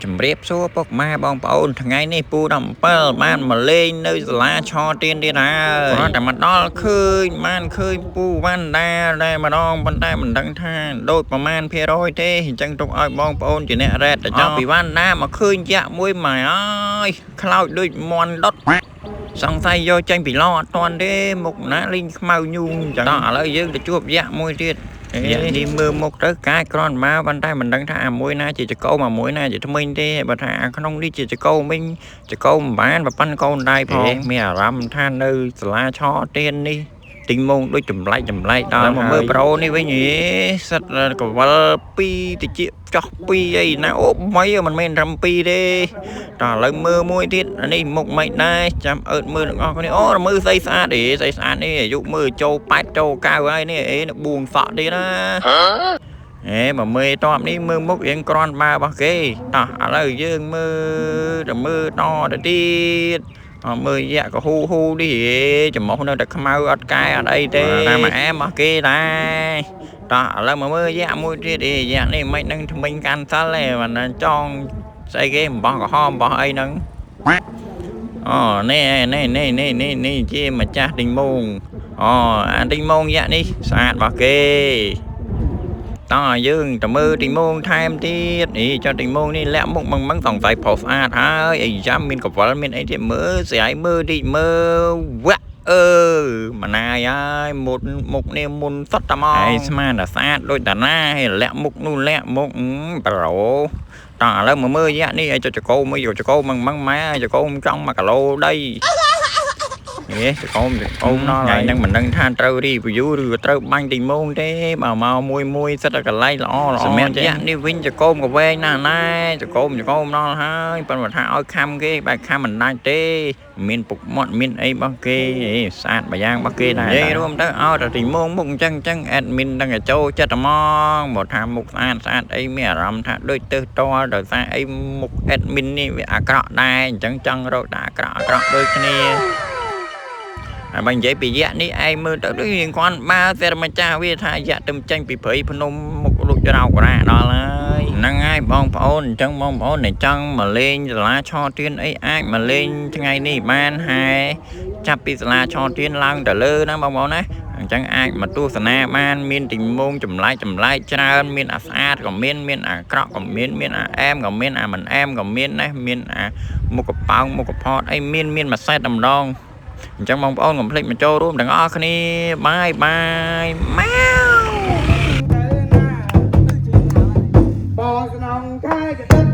ជំរាបសួរពុកម៉ែបងប្អូនថ្ងៃនេះពូ17បានមកលេងនៅសាលាឆទៀនទៀតហើយគ្រាន់តែមកដល់ឃើញបានឃើញពូវ៉ាន់ដាដែលម្ដងប៉ុន្តែមិនដឹងថាដូចប្រមាណភាគរយទេអញ្ចឹងទុកឲ្យបងប្អូនជាអ្នករ៉េតទៅចង់ពីវ៉ាន់ដាមកឃើញយ៉ាក់មួយម៉ែអើយខ្លោចដូចមន់ដុតសង្ស័យយកចេញពីឡអត់តាន់ទេមុខណាលេងខ្មៅញូងអញ្ចឹងឥឡូវយើងទៅជួបយ៉ាក់មួយទៀតនេះមើលមុខទៅកាយគ្រាន់មកប៉ុន្តែមិនដឹងថាអាមួយណាជាចកោអាមួយណាជាថ្មិញទេបើថាអាក្នុងនេះជាចកោមិញចកោមិនបានប៉ុណ្ណកូនដៃផងមានអារម្មណ៍ថានៅសាលាឆទៀននេះទិញមងដូចចម្លែកដល់មកមើលប្រូនេះវិញសិតកវល2តិចចោះ2អីណាអូមីមិនមែនត្រឹម2ទេតោះឥឡូវមើលមួយទៀតអានេះមុខមិនដែរចាំអើតមើលទាំងអស់គ្នាអូមើលស្អីស្អាតស្អីស្អាតនេះអាយុមើលចូល8ចូល9ហើយនេះនេះបួងសក់ទៀតណាមកមើលតបនេះមើលមុខរៀងក្រាន់បើរបស់គេតោះឥឡូវយើងមើលតទៅទៀតមើលយ៉ាក់ក៏ហ៊ូនេះចំមុះនៅតែខ្មៅអត់កែអត់អីទេតាមអែមរបស់គេដែរតោះឥឡូវមកមើលយ៉ាក់មួយទៀតយ៉ាក់នេះមិននឹងថ្មិញកាន់សិលទេមិនចង់ស្អីគេអំបោះក្រហមអំបោះអីហ្នឹងអូនេះជាម្ចាស់ទិញមងអាទិញមងយ៉ាក់នេះស្អាតរបស់គេតោះយើងទៅមើលទិញមងថែមទៀតចុះទិញមងនេះលាក់មុខមិនសង្ស័យប្រុសស្អាតហើយអីចាំមានកវលមានអីទៀតមើលស្រាយមើលតិចមើលវ៉ាក់ម៉ណាយហើយមុខនេះមុនសុតតែមកហើយស្មានតែស្អាតដូចតាណាហើយលាក់មុខនោះលាក់មុខប្រូតោះឥឡូវមើលយ៉ាក់នេះឲ្យចុចចកោមួយយកចកោមិនម៉ែចកោចង់1គីឡូដីចកោណថ្ងៃហ្នឹងមិនដឹងថាត្រូវ review ឬក៏ត្រូវបាញ់ទិញមងទេបើមកមួយសិតតែកន្លែងល្អសម្រាប់យ៉ាក់នេះវិញចកោក៏វែងណាស់ណែចកោដល់ហើយប៉ុន្តែថាឲ្យខំគេបែរខំមិនដាច់ទេមានពុកមាត់មានអីរបស់គេស្អាតមួយយ៉ាងរបស់គេដែរនិយាយរួមទៅឲ្យតែទិញមងមុខអញ្ចឹង admin ដឹងតែចូលចិត្តហ្មងបើថាមុខស្អាតអីមានអារម្មណ៍ថាដូចទៅតដោយសារអីមុខ admin នេះវាអាក្រក់ដែរអញ្ចឹងចង់រកតែអាក្រក់ដូចគ្នាហើយបើនិយាយពីយ៉ាក់នេះឯងមើលទៅដូចរៀងគាត់បើតែម្ចាស់វាថាយ៉ាក់ទៅចេញពីព្រៃភ្នំមុខលុចរោករ៉ាដល់ហើយហ្នឹងហើយបងប្អូនអញ្ចឹងបងប្អូនដែលចង់មកលេងសាលាឆទៀនអីអាចមកលេងថ្ងៃនេះបានហើយចាប់ពីសាលាឆទៀនឡើងទៅលើណាបងប្អូនណាអញ្ចឹងអាចមកទស្សនាបានមានទិញមងចម្លែកច្រើនមានអាស្អាតក៏មានអាក្រក់ក៏មានអាអែមក៏មានអាមិនអែមក៏មានណាមានអាមុខកប៉ោងមុខកផតអីមានមួយសេតម្ដងអញ្ចឹងបងប្អូនកុំភ្លេចមកចូលរួមទាំងអស់គ្នាបាយម៉ាវបងស្នងខែកទឹក